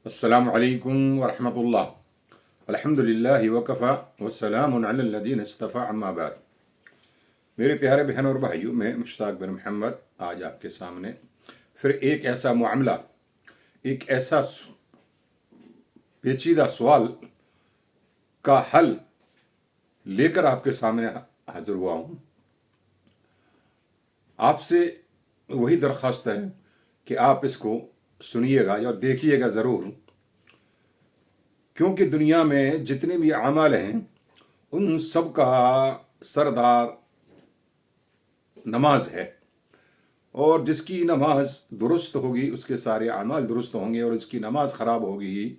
अस्सलामु अलैकुम वरहमतुल्लाह अल्हम्दुलिल्लाहि वकफ़ा वस्सलामुन अलल लज़ीना इस्तफ़ा अम्मा बाद। मेरे प्यारे बहन और भाइयों, मैं मुश्ताक बिन मोहम्मद आज आपके सामने फिर एक ऐसा मामला, एक ऐसा पेचीदा सवाल का हल लेकर आपके सामने हाजिर हुआ हूँ। आपसे वही दरख्वास्त है कि आप इसको सुनिएगा या देखिएगा ज़रूर, क्योंकि दुनिया में जितने भी अमाल हैं उन सब का सरदार नमाज है, और जिसकी नमाज दुरुस्त होगी उसके सारे अमाल दुरुस्त होंगे, और जिसकी नमाज ख़राब होगी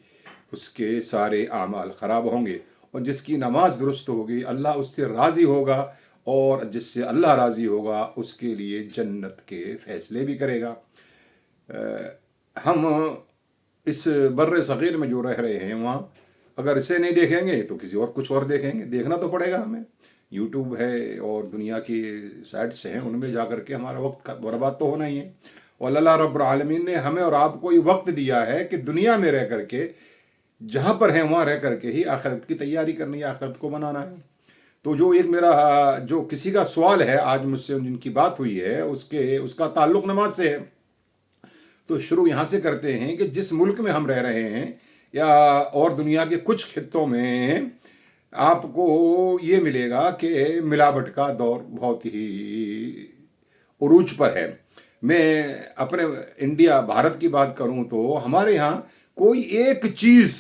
उसके सारे अमाल ख़राब होंगे। और जिसकी नमाज दुरुस्त होगी अल्लाह उससे राज़ी होगा, और जिससे अल्लाह राज़ी होगा उसके लिए जन्नत के फ़ैसले भी करेगा। हम इस बर्रे सग़ीर में जो रह रहे हैं वहाँ अगर इसे नहीं देखेंगे तो किसी और कुछ और देखेंगे। देखना तो पड़ेगा हमें। यूट्यूब है और दुनिया की साइट्स हैं, उनमें जा कर के हमारा वक्त बर्बाद तो होना ही है। और अल्लाह रब्बुल आलमीन ने हमें और आपको ये वक्त दिया है कि दुनिया में रह करके जहाँ पर है वहाँ रह करके ही आखिरत की तैयारी करनी है, आखिरत को बनाना है। तो जो एक मेरा जो किसी का सवाल है आज मुझसे जिनकी बात हुई है उसका ताल्लुक़ नमाज से है। तो शुरू यहाँ से करते हैं कि जिस मुल्क में हम रह रहे हैं या और दुनिया के कुछ खित्तों में आपको ये मिलेगा कि मिलावट का दौर बहुत ही उरूज पर है। मैं अपने इंडिया भारत की बात करूं तो हमारे यहाँ कोई एक चीज़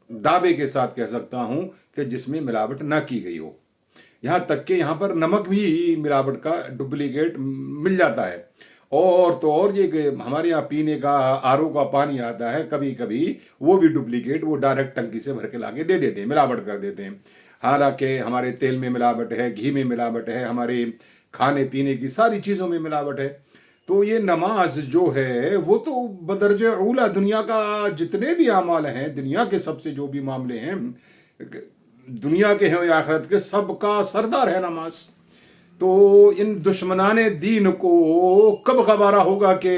दावे के साथ कह सकता हूं कि जिसमें मिलावट ना की गई हो। यहाँ तक कि यहाँ पर नमक भी मिलावट का डुप्लीकेट मिल जाता है। और तो और ये हमारे यहाँ पीने का आरओ का पानी आता है, कभी कभी वो भी डुप्लीकेट, वो डायरेक्ट टंकी से भर के लाके दे देते हैं, मिलावट कर देते हैं। हालांकि हमारे तेल में मिलावट है, घी में मिलावट है, हमारे खाने पीने की सारी चीज़ों में मिलावट है। तो ये नमाज जो है वो तो बदरजे औला दुनिया का जितने भी अमाल हैं, दुनिया के सबसे जो भी मामले हैं दुनिया के हैं या आखिरत के, सबका सरदार है नमाज। तो इन दुश्मनाने दीन को कब गवारा होगा कि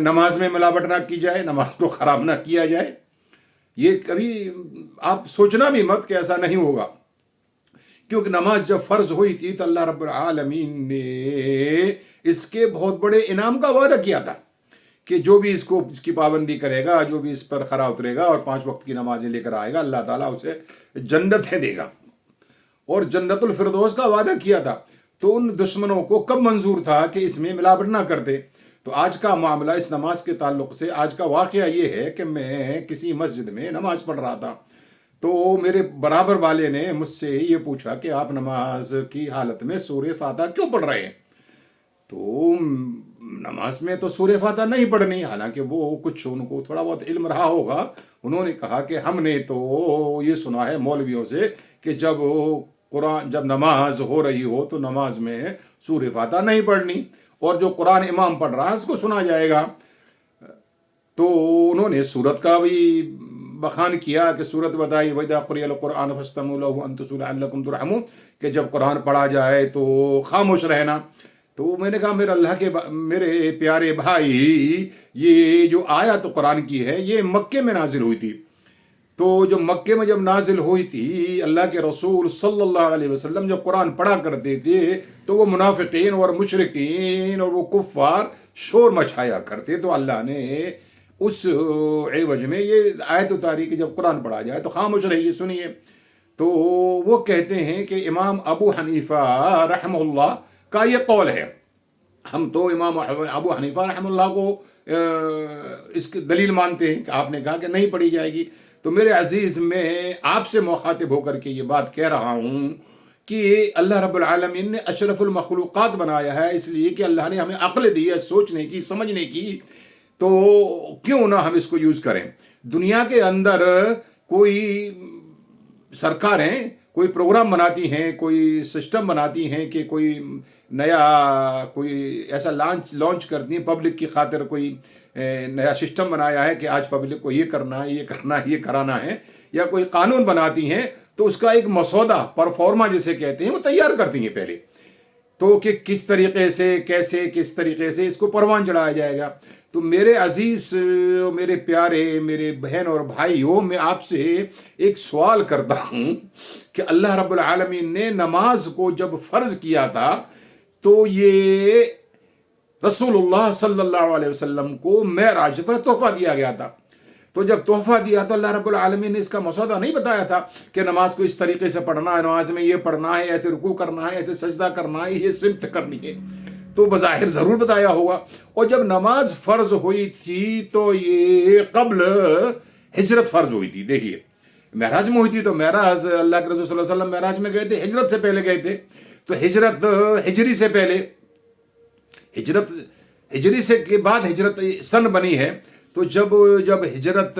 नमाज में मिलावट ना की जाए, नमाज को ख़राब ना किया जाए। ये कभी आप सोचना भी मत कि ऐसा नहीं होगा, क्योंकि नमाज जब फ़र्ज़ हुई थी तो अल्लाह रब्बुल आलमीन ने इसके बहुत बड़े इनाम का वादा किया था कि जो भी इसकी पाबंदी करेगा, जो भी इस पर खरा उतरेगा और 5 वक्त की नमाजें लेकर आएगा, अल्लाह ताला उसे जन्नतें देगा और जन्नतुल फिरदौस का वादा किया था। तो उन दुश्मनों को कब मंजूर था कि इसमें मिलावट ना करते। तो आज का मामला इस नमाज के ताल्लुक़ से, आज का वाक़या ये है कि मैं किसी मस्जिद में नमाज पढ़ रहा था, तो मेरे बराबर वाले ने मुझसे ये पूछा कि आप नमाज की हालत में सूरह फातिहा क्यों पढ़ रहे हैं। तो नमाज में तो सूरह फातिहा नहीं पढ़नी, हालांकि वो कुछ उनको थोड़ा बहुत इल्म रहा होगा। उन्होंने कहा कि हमने तो ये सुना है मौलवियों से कि जब नमाज हो रही हो तो नमाज में सूरह फातिहा नहीं पढ़नी, और जो कुरान इमाम पढ़ रहा है उसको सुना जाएगा। तो उन्होंने सूरत का भी बखान किया कि सूरत बताई वइज़ा क़ुरिअल क़ुरआन फ़स्तमिऊ लहू वअन्सितू लअल्लकुम तुरहमून, कि जब कुरान पढ़ा जाए तो खामोश रहना। तो मैंने कहा मेरे प्यारे भाई, ये जो आयत कुरान की है ये मक्के में नाजिल हुई थी। तो जो मक्के में जब नाजिल हुई थी, अल्लाह के रसूल सल्लल्लाहु अलैहि वसल्लम जब कुरान पढ़ा करते थे तो वो मुनाफिकीन और मुशरिकीन और वो कुफ्फार शोर मचाया करते। तो अल्लाह ने उस एवज में ये आयत उतारी कि जब कुरान पढ़ा जाए तो खामोश रहिए, सुनिए। तो वो कहते हैं कि इमाम अबू हनीफा रहमहुल्लाह का ये कौल है। हम तो इमाम अबू हनीफा रहमहुल्लाह को इसकी दलील मानते हैं कि आपने कहा कि नहीं पढ़ी जाएगी। तो मेरे अजीज़, मैं आपसे मुखातिब होकर के ये बात कह रहा हूँ कि अल्लाह रब्बुल आलमीन ने अशरफुल मखलूक़ात बनाया है, इसलिए कि अल्लाह ने हमें अक्ल दी है सोचने की, समझने की। तो क्यों ना हम इसको यूज़ करें। दुनिया के अंदर कोई सरकारें कोई प्रोग्राम बनाती हैं, कोई सिस्टम बनाती हैं कि कोई ऐसा लॉन्च करती हैं पब्लिक की खातिर, कोई नया सिस्टम बनाया है कि आज पब्लिक को ये करना है, ये करना है, ये कराना है, या कोई कानून बनाती हैं तो उसका एक मसौदा, परफॉर्मा जिसे कहते हैं, वो तैयार करती हैं पहले। तो कि किस तरीके से, कैसे, किस तरीके से इसको परवान चढ़ाया जाएगा। تو میرے عزیز، میرے پیارے، میرے بہن اور بھائیوں، میں آپ سے ایک سوال کرتا ہوں کہ اللہ رب العالمین نے نماز کو جب فرض کیا تھا تو یہ رسول اللہ صلی اللہ علیہ وسلم کو معراج پر تحفہ دیا گیا تھا. تو جب تحفہ دیا تو اللہ رب العالمین نے اس کا مسودہ نہیں بتایا تھا کہ نماز کو اس طریقے سے پڑھنا ہے، نماز میں یہ پڑھنا ہے، ایسے رکوع کرنا ہے، ایسے سجدہ کرنا ہے، یہ سمت کرنی ہے. تو بظاہر ضرور بتایا ہوگا. اور جب نماز فرض ہوئی تھی تو یہ قبل ہجرت فرض ہوئی تھی. دیکھیے معراج میں ہوئی تھی، تو معراج اللہ کے رسول صلی اللہ علیہ وسلم معراج میں گئے تھے، ہجرت سے پہلے گئے تھے. تو ہجرت ہجری سے پہلے، ہجری سے کے بعد ہجرت سن بنی ہے. تو جب ہجرت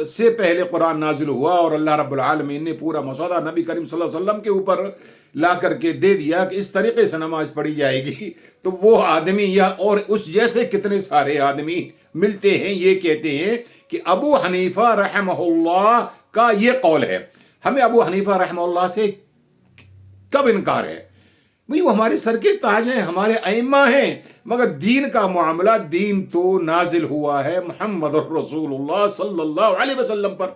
سے پہلے قرآن نازل ہوا اور اللہ رب العالمین نے پورا مسودہ نبی کریم صلی اللہ علیہ وسلم کے اوپر لا کر کے دے دیا کہ اس طریقے سے نماز پڑھی جائے گی، تو وہ آدمی یا اور اس جیسے کتنے سارے آدمی ملتے ہیں، یہ کہتے ہیں کہ ابو حنیفہ رحمہ اللہ کا یہ قول ہے. ہمیں ابو حنیفہ رحمہ اللہ سے کب انکار ہے؟ وہ ہمارے سر کے تاج ہیں، ہمارے ائمہ ہیں، مگر دین کا معاملہ، دین تو نازل ہوا ہے محمد رسول اللہ صلی اللہ علیہ وسلم پر.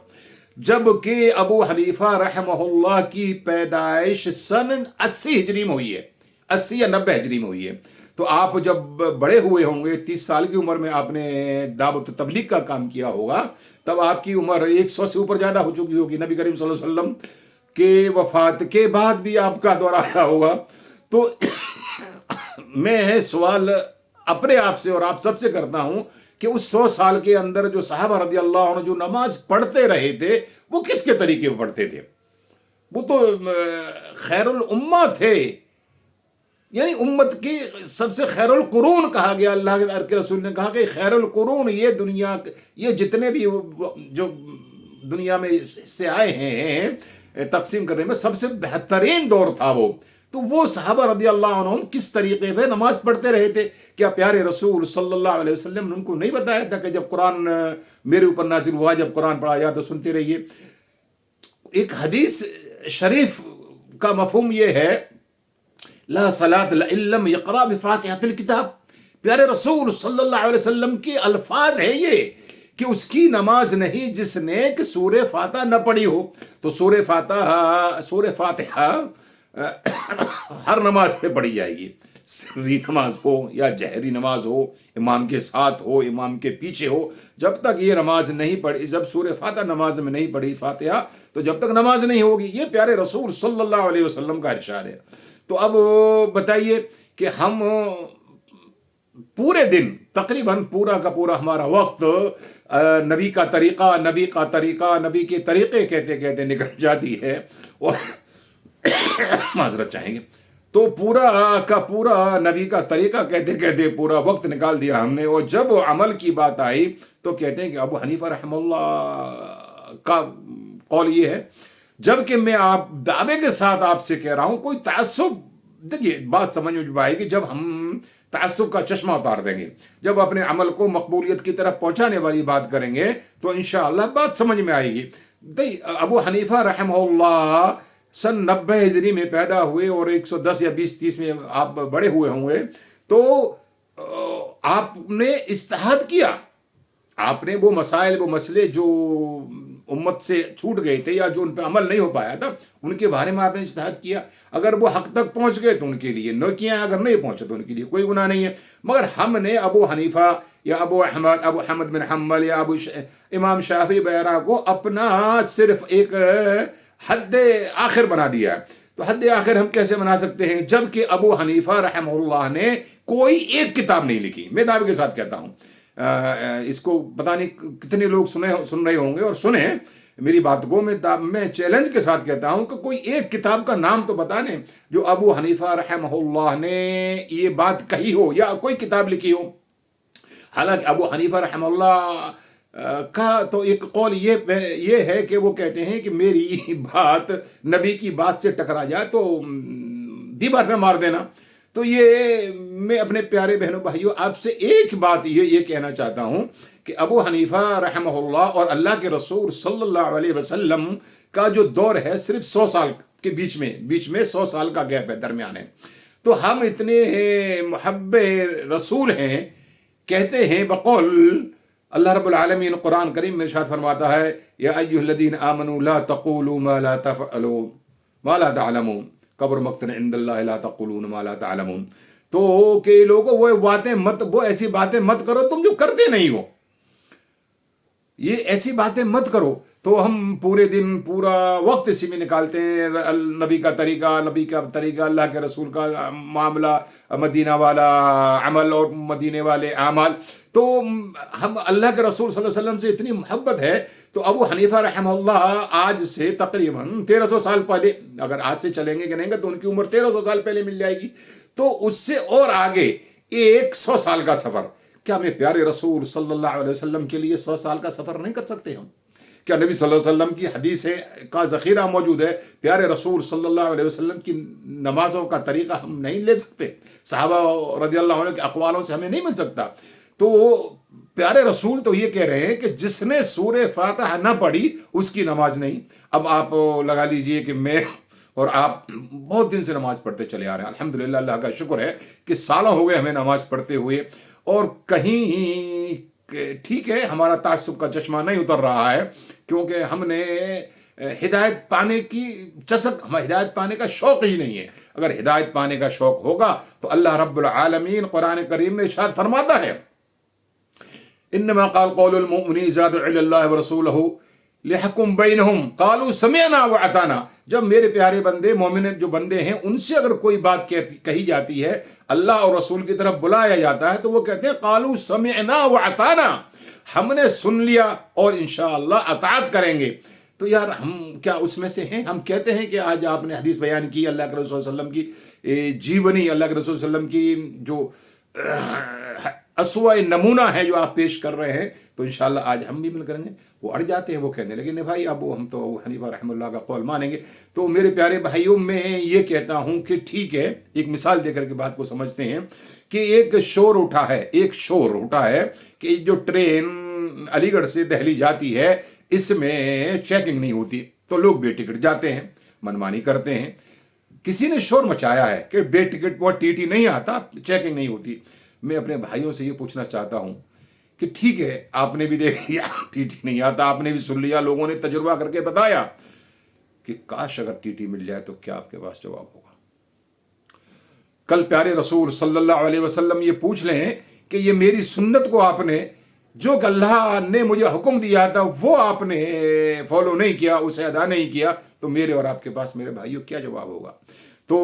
جبکہ ابو حنیفہ رحمہ اللہ کی پیدائش سن 80 ہجری میں ہوئی ہے، 80 یا 90 ہجری میں ہوئی ہے. تو آپ جب بڑے ہوئے ہوں گے، 30 سال کی عمر میں آپ نے دعوت و تبلیغ کا کام کیا ہوگا، تب آپ کی عمر 100 سے اوپر زیادہ ہو چکی ہوگی. نبی کریم صلی اللہ علیہ وسلم کے وفات کے بعد بھی آپ کا دور آیا ہوگا. تو میں سوال اپنے آپ سے اور آپ سب سے کرتا ہوں کہ اس 100 سال کے اندر جو صحابہ رضی اللہ عنہ جو نماز پڑھتے رہے تھے، وہ کس کے طریقے پہ پڑھتے تھے؟ وہ تو خیر الامہ تھے، یعنی امت کی سب سے خیر القرون کہا گیا. اللہ کے رسول نے کہا کہ خیر القرون، یہ جتنے بھی جو دنیا میں سے آئے ہیں تقسیم کرنے میں، سب سے بہترین دور تھا وہ. تو وہ صحابہ رضی اللہ عنہ کس طریقے پہ نماز پڑھتے رہے تھے؟ کیا پیارے رسول صلی اللہ علیہ وسلم نے ان کو نہیں بتایا تھا کہ جب قرآن میرے اوپر نازل ہوا، جب قرآن پڑھا جائے تو سنتے رہیے؟ ایک حدیث شریف کا مفہوم یہ ہے، لا صلاۃ الا لم یقرأ بفاتحۃ الکتاب. پیارے رسول صلی اللہ علیہ وسلم کے الفاظ ہیں یہ کہ اس کی نماز نہیں جس نے کہ سورہ فاتحہ نہ پڑھی ہو. تو سورہ فاتحہ ہر نماز پہ پڑھی جائے گی، سری نماز ہو یا جہری نماز ہو، امام کے ساتھ ہو، امام کے پیچھے ہو. جب تک یہ نماز نہیں پڑھی، جب سورہ فاتحہ نماز میں نہیں پڑھی فاتحہ، تو جب تک نماز نہیں ہوگی. یہ پیارے رسول صلی اللہ علیہ وسلم کا ارشاد ہے. تو اب بتائیے کہ ہم پورے دن تقریباً پورا کا پورا ہمارا وقت نبی کا طریقہ، نبی کے طریقے کہتے کہتے نکل جاتی ہے، اور معذرت چاہیں گے، تو پورا کا پورا نبی کا طریقہ کہتے کہتے پورا وقت نکال دیا ہم نے. اور جب عمل کی بات آئی تو کہتے ہیں کہ ابو حنیفہ رحمہ اللہ کا قول یہ ہے. جبکہ میں آپ دعوے کے ساتھ آپ سے کہہ رہا ہوں، کوئی تعصب، دیکھیے بات سمجھ میں آئے گی جب ہم تعصب کا چشمہ اتار دیں گے، جب اپنے عمل کو مقبولیت کی طرف پہنچانے والی بات کریں گے تو انشاءاللہ بات سمجھ میں آئے گی. ابو حنیفہ رحمہ اللہ سن 90 ہجری میں پیدا ہوئے اور 110 یا 20-30 میں آپ بڑے ہوئے ہوں گے. تو آپ نے اجتہاد کیا، آپ نے وہ مسائل، وہ مسئلے جو امت سے چھوٹ گئے تھے یا جو ان پہ عمل نہیں ہو پایا تھا، ان کے بارے میں آپ نے اجتہاد کیا. اگر وہ حق تک پہنچ گئے تو ان کے لیے نیکیاں، اگر نہیں پہنچے تو ان کے لیے کوئی گناہ نہیں ہے. مگر ہم نے ابو حنیفہ یا ابو احمد بن حنبل یا امام شافعی وغیرہ کو اپنا صرف ایک حد آخر بنا دیا ہے. تو حد آخر ہم کیسے بنا سکتے ہیں جبکہ ابو حنیفہ رحمہ اللہ نے کوئی ایک کتاب نہیں لکھی؟ میں دعوے کے ساتھ کہتا ہوں، اس کو پتہ نہیں کتنے لوگ سن رہے ہوں گے اور سنیں میری بات کو. میں چیلنج کے ساتھ کہتا ہوں کہ کوئی ایک کتاب کا نام تو بتا دیں جو ابو حنیفہ رحمہ اللہ نے یہ بات کہی ہو یا کوئی کتاب لکھی ہو. حالانکہ ابو حنیفہ رحمہ اللہ کا تو ایک قول یہ ہے کہ وہ کہتے ہیں کہ میری بات نبی کی بات سے ٹکرا جائے تو دیوار میں مار دینا. تو یہ میں اپنے پیارے بہنوں بھائیوں آپ سے ایک بات یہ کہنا چاہتا ہوں کہ ابو حنیفہ رحمہ اللہ اور اللہ کے رسول صلی اللہ علیہ وسلم کا جو دور ہے صرف 100 سال کے بیچ میں 100 سال کا گیپ ہے، درمیان ہے. تو ہم اتنے محب رسول ہیں कहते हैं बकौल अल्लाह रब्बुल आलमीन कुरान करीम में इरशाद फरमाता है, या अय्युहल्लज़ीना आमनू ला तक़ूलू मा ला तफ़अलून मा ला तअलमून कब्र मक़तन इंदल्लाहि ला तक़ूलून मा ला तअलमून। तो कि लोगों वो ऐसी बातें मत करो तुम जो करते नहीं हो, ये ऐसी बातें मत करो। तो हम पूरे दिन पूरा वक्त इसी में निकालते हैं, नबी का तरीका, अल्लाह के रसूल का मामला, मदीना वाला अमल और मदीने वाले अमल। तो हम अल्लाह के रसूल सल्लल्लाहु अलैहि वसल्लम से इतनी मोहब्बत है। तो अबू हनीफा रहमहुल्लाह आज से तकरीबन 1300 साल पहले, अगर आज से चलेंगे गिनेंगे तो उनकी उम्र 1300 साल पहले मिल जाएगी। तो उससे और आगे 100 साल का सफर, क्या मैं प्यारे रसूल सल्लल्लाहु अलैहि वसल्लम के लिए 100 साल का सफर नहीं कर सकते हम? क्या नबी सल्लल्लाहु अलैहि वसल्लम की हदीसें का ज़ख़ीरा मौजूद है? प्यारे रसूल सल्लल्लाहु अलैहि वसल्लम की नमाजों का तरीका हम नहीं ले सकते? सहाबा रज़ियल्लाहु अन्हुम के अक़वालों से हमें नहीं मिल सकता? तो प्यारे रसूल तो ये कह रहे हैं कि जिसने सूरह फातिहा ना पढ़ी उसकी नमाज नहीं। अब आप लगा लीजिए कि मैं और आप बहुत दिन से नमाज पढ़ते चले आ रहे हैं, अल्हम्दुलिल्लाह, अल्लाह का शुक्र है कि सालों हो गए हमें नमाज पढ़ते हुए, और कहीं ठीक है हमारा ताज्जुब का चश्मा नहीं उतर रहा है, क्योंकि हमने हिदायत पाने की हिदायत पाने का शौक ही नहीं है। अगर हिदायत पाने का शौक होगा तो अल्लाह रब्बुल आलमीन कुरान करीम में इरशाद फरमाता है, इन्नमा क़ाल क़ौलुल मुअमिनीना इज़ा दुआ इलल्लाहि व रसूलिही लियहकुम बैनहुम क़ालू समिअना व अताना। जब मेरे प्यारे बंदे मोमिन जो बंदे हैं उनसे अगर कोई बात कही जाती है, अल्लाह और रसूल की तरफ बुलाया जाता है, तो वो कहते हैं क़ालू समिअना व अताना, हमने सुन लिया और इंशाअल्लाह अताअत करेंगे। तो यार हम क्या उसमें से हैं? हम कहते हैं कि आज आपने हदीस बयान की, अल्लाह के रसूल सल्लल्लाहु अलैहि वसल्लम की जीवनी, अल्लाह के रसूल सल्लल्लाहु अलैहि वसल्लम की जो असवा नमूना है जो आप पेश कर रहे हैं, तो इंशाअल्लाह आज हम भी मिल करेंगे। वो अड़ जाते हैं, वो कहने लगे नहीं भाई अब हम तो अबू हनीफा रहमतुल्लाह का कौल मानेंगे। तो मेरे प्यारे भाइयों, मैं ये कहता हूं कि ठीक है, एक मिसाल देकर के बात को समझते हैं कि एक शोर उठा है कि जो ट्रेन अलीगढ़ से दिल्ली जाती है इसमें चेकिंग नहीं होती, तो लोग बेटिकट जाते हैं, मनमानी करते हैं। किसी ने शोर मचाया है कि बेटिकट वो टीटी नहीं आता, चेकिंग नहीं होती। मैं अपने भाइयों से ये पूछना चाहता हूं कि ठीक है आपने भी देख लिया टीटी नहीं आता, आपने भी सुन लिया, लोगों ने तजुर्बा करके बताया कि काश अगर टीटी मिल जाए तो क्या आपके पास जवाब होगा? कल प्यारे रसूल सल्लल्लाहु अलैहि वसल्लम ये पूछ लें कि ये मेरी सुन्नत को आपने, जो अल्लाह ने मुझे हुक्म दिया था वो आपने फॉलो नहीं किया, उसे अदा नहीं किया, तो मेरे और आपके पास मेरे भाइयों क्या जवाब होगा? तो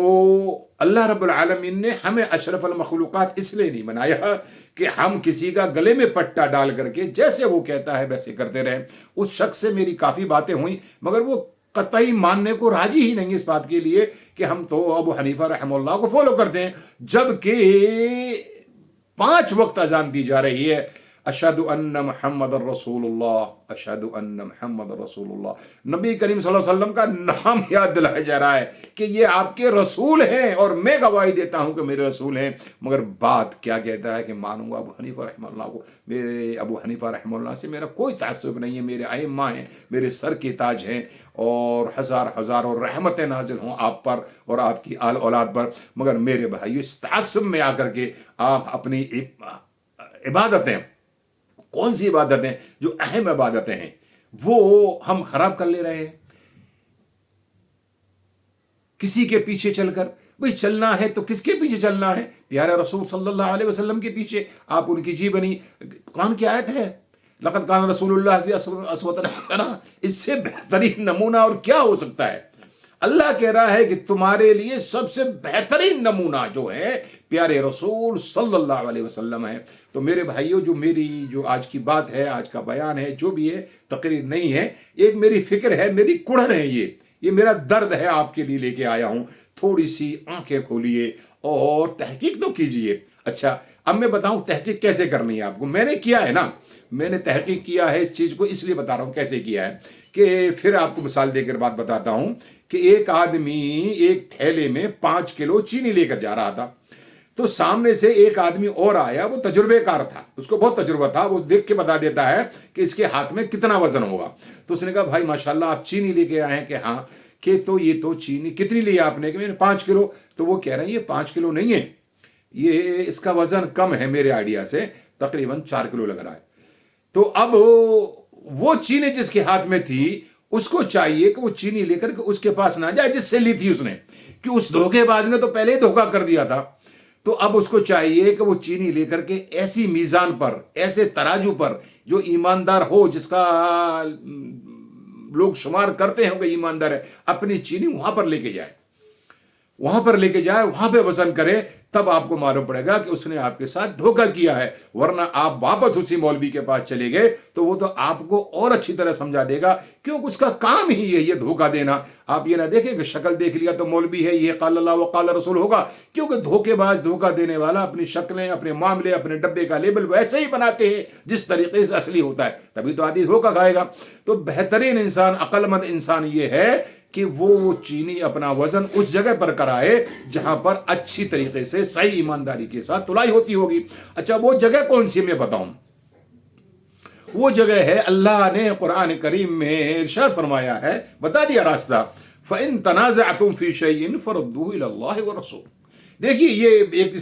अल्लाह रब्बुल आलमीन ने हमें अशरफुल मखलूक़ात इसलिए नहीं बनाया कि हम किसी का गले में पट्टा डाल करके जैसे वो कहता है वैसे करते रहें। उस शख्स से मेरी काफ़ी बातें हुई, मगर वो कतई मानने को राजी ही नहीं इस बात के लिए कि हम तो अबू हनीफा रहमतुल्लाह को फॉलो करते हैं, जबकि 5 वक्त अजान दी जा रही है, अशहदु अन्न मुहम्मदुर रसूलुल्लाह, अशहदु अन्न मुहम्मदुर रसूलुल्लाह। नबी करीम सल्लल्लाहु अलैहि वसल्लम का नाम याद दिलाया जा रहा है कि ये आपके रसूल हैं और मैं गवाही देता हूं कि मेरे रसूल हैं। मगर बात क्या कहता है कि मानूंगा अबू हनीफा रहमतुल्लाह को। मेरे अबू हनीफा रहमतुल्लाह से मेरा कोई तासुब नहीं है, मेरे आइम्मा हैं, मेरे सर के ताज हैं, और हज़ारों रहमतें नाजिल हों आप पर और आपकी आल औलाद पर। मगर मेरे भाइयों, इस तासुब में आकर के आप अपनी इबादतें, कौन सी इबादतें जो अहम इबादतें हैं वो हम खराब कर ले रहे हैं किसी के पीछे चलकर। भाई चलना है तो किसके पीछे चलना है? प्यारे रसूल सल्लल्लाहु अलैहि वसल्लम के पीछे। आप उनकी जीवनी, कुरान की आयत है, लक़द कान रसूलुल्लाह फी उसवतुन हसना, इससे बेहतरीन नमूना और क्या हो सकता है? अल्लाह कह रहा है कि तुम्हारे लिए सबसे बेहतरीन नमूना जो है प्यारे रसूल सल्लल्लाहु अलैहि वसल्लम है। तो मेरे भाइयों, जो मेरी जो आज की बात है, आज का बयान है, जो भी है, तकरीर नहीं है, एक मेरी फिक्र है, मेरी कुड़न है, ये मेरा दर्द है, आपके लिए लेके आया हूं। थोड़ी सी आंखें खोलिए और तहकीक तो कीजिए। अच्छा, अब मैं बताऊं तहकीक कैसे करनी है आपको। मैंने किया है ना, मैंने तहकीक किया है, इस चीज को इसलिए बता रहा हूं कैसे किया है कि फिर आपको मिसाल देकर बात बताता हूं कि एक आदमी एक थैले में 5 किलो चीनी लेकर जा रहा था। तो सामने से एक आदमी और आया, वो तजुर्बेकार था, उसको बहुत तजुर्बा था, वो देख के बता देता है कि इसके हाथ में कितना वजन होगा। तो उसने कहा भाई माशाल्लाह आप चीनी लेके आए हैं? कि हाँ। कि तो ये तो चीनी कितनी ली आपने? कि मैंने 5 किलो। तो वो कह रहे हैं ये 5 किलो नहीं है, ये इसका वजन कम है मेरे आइडिया से, तकरीबन 4 किलो लग रहा है। तो अब वो चीनी जिसके हाथ में थी उसको चाहिए कि वो चीनी लेकर के उसके पास ना जाए जिससे ली थी उसने, कि उस धोखेबाज ने तो पहले ही धोखा कर दिया था। तो अब उसको चाहिए कि वो चीनी लेकर के ऐसी मीज़ान पर, ऐसे तराजू पर जो ईमानदार हो, जिसका लोग शुमार करते हैं कि ईमानदार है, अपनी चीनी वहां पर लेके जाए, वहां पर लेके जाए, वहां पे वजन करे, तब आपको मालूम पड़ेगा कि उसने आपके साथ धोखा किया है। वरना आप वापस उसी मौलवी के पास चले गए तो वो तो आपको और अच्छी तरह समझा देगा, क्योंकि उसका काम ही है ये धोखा देना। आप ये ना देखें कि शक्ल देख लिया तो मौलवी है, ये क़ाल अल्लाह व क़ाल रसूल होगा, क्योंकि धोखेबाज, धोखा देने वाला अपनी शक्लें, अपने मामले, अपने डब्बे का लेबल वैसे ही बनाते हैं जिस तरीके से असली होता है, तभी तो आदमी धोखा खाएगा। तो बेहतरीन इंसान, अक्लमंद इंसान ये है कि वो चीनी अपना वजन उस जगह पर कराए जहां पर अच्छी तरीके से सही ईमानदारी के साथ तुलाई होती होगी। अच्छा, वो जगह कौन सी मैं बताऊं? वो जगह है, अल्लाह ने कुरान करीम में इरशाद फरमाया है, बता दिया रास्ता, फ़इन तनाज़अतुम फ़ी शैइन फ़रुद्दूहु इलल्लाहि व रसूल। देखिए, ये एक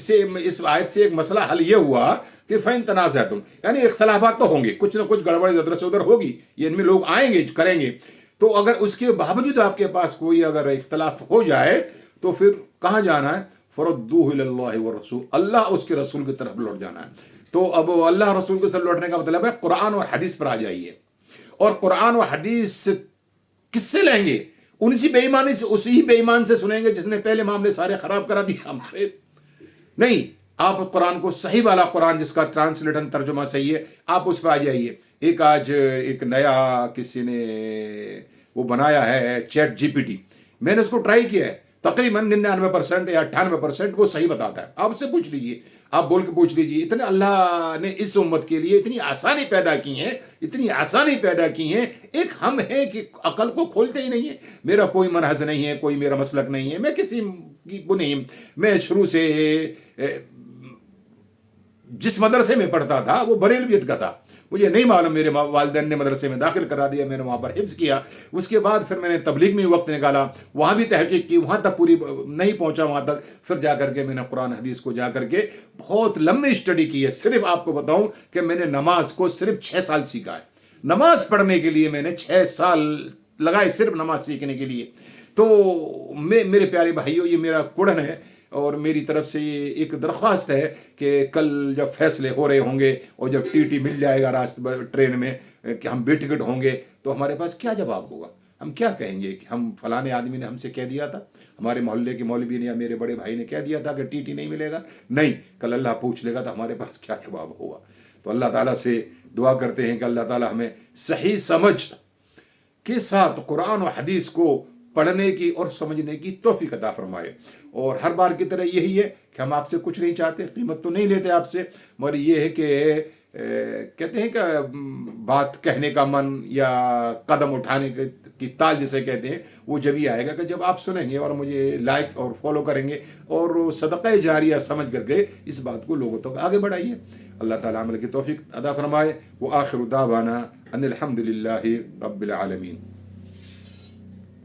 इस आयत से एक मसला हल ये हुआ कि फ़इन तनाज़अतुम, यानी इख्तलाफात तो होंगे, कुछ ना कुछ गड़बड़ इधर से उधर होगी, ये इनमें लोग आएंगे, करेंगे। तो अगर उसके बावजूद आपके पास कोई अगर इख्तलाफ हो जाए तो फिर कहाँ जाना है? फ़रुद्दूहु इलल्लाहि व रसूल, अल्लाह उसके रसूल की तरफ लौट जाना है। तो अब अल्लाह रसूल की तरफ लौटने का मतलब है कुरान और हदीस पर आ जाइए। और कुरान और हदीस किससे लेंगे? उसी बेईमानी से, उसी बेईमान से सुनेंगे जिसने पहले मामले सारे खराब करा दिया हमारे। नहीं, आप कुरान को, सही वाला कुरान जिसका ट्रांसलेशन तर्जुमा सही है, आप उस पर आ जाइए। आज एक नया किसी ने वो बनाया है चैट जीपीटी, मैंने उसको ट्राई किया है, तकरीबन 99% या 98% वो सही बताता है। आप उससे पूछ लीजिए, आप बोल के पूछ लीजिए। इतने अल्लाह ने इस उम्मत के लिए इतनी आसानी पैदा की है, इतनी आसानी पैदा की है। एक हम है कि अकल को खोलते ही नहीं है। मेरा कोई मनहज नहीं है, कोई मेरा मसलक नहीं है, मैं किसी की वो नहीं, मैं शुरू से जिस मदरसे में पढ़ता था वो बरेलवियत का था। मुझे नहीं मालूम, मेरे वालिदैन ने मदरसे में दाखिल करा दिया, मैंने वहाँ पर हिफ्ज़ किया। उसके बाद फिर मैंने तबलीग में वक्त निकाला, वहाँ भी तहकीक की, वहाँ तक पूरी नहीं पहुँचा वहाँ तक। फिर जा करके मैंने कुरान हदीस को जा करके बहुत लंबी स्टडी की है। सिर्फ आपको बताऊँ कि मैंने नमाज को सिर्फ 6 साल सीखा है। नमाज पढ़ने के लिए मैंने 6 साल लगाए, सिर्फ नमाज सीखने के लिए। तो मेरे प्यारे भाइयों, ये मेरा कुड़न है और मेरी तरफ से ये एक दरख्वास्त है कि कल जब फैसले हो रहे होंगे और जब टीटी मिल जाएगा रास्ते ट्रेन में कि हम बेटिकट होंगे, तो हमारे पास क्या जवाब होगा? हम क्या कहेंगे कि हम फलाने आदमी ने हमसे कह दिया था, हमारे मोहल्ले के मौलवी ने या मेरे बड़े भाई ने कह दिया था कि टीटी नहीं मिलेगा? नहीं, कल अल्लाह पूछ लेगा तो हमारे पास क्या जवाब होगा? तो अल्लाह ताला से दुआ करते हैं कि अल्लाह ताला हमें सही समझ के साथ कुरान और हदीस को पढ़ने की और समझने की तौफीक अता फरमाए। और हर बार की तरह यही है कि हम आपसे कुछ नहीं चाहते, कीमत तो नहीं लेते आपसे, मगर ये है कि कहते हैं कि बात कहने का मन या कदम उठाने की ताल जिसे कहते हैं, वो जब ही आएगा कि जब आप सुनेंगे और मुझे लाइक और फॉलो करेंगे और सदक़ा जारिया समझ करके इस बात को लोगों तक आगे बढ़ाइए। अल्लाह ताला अमल की तौफीक अता फरमाए। वो आखिर दावाना अनिल हम्दुलिल्लाहि रब्बिल आलमीन।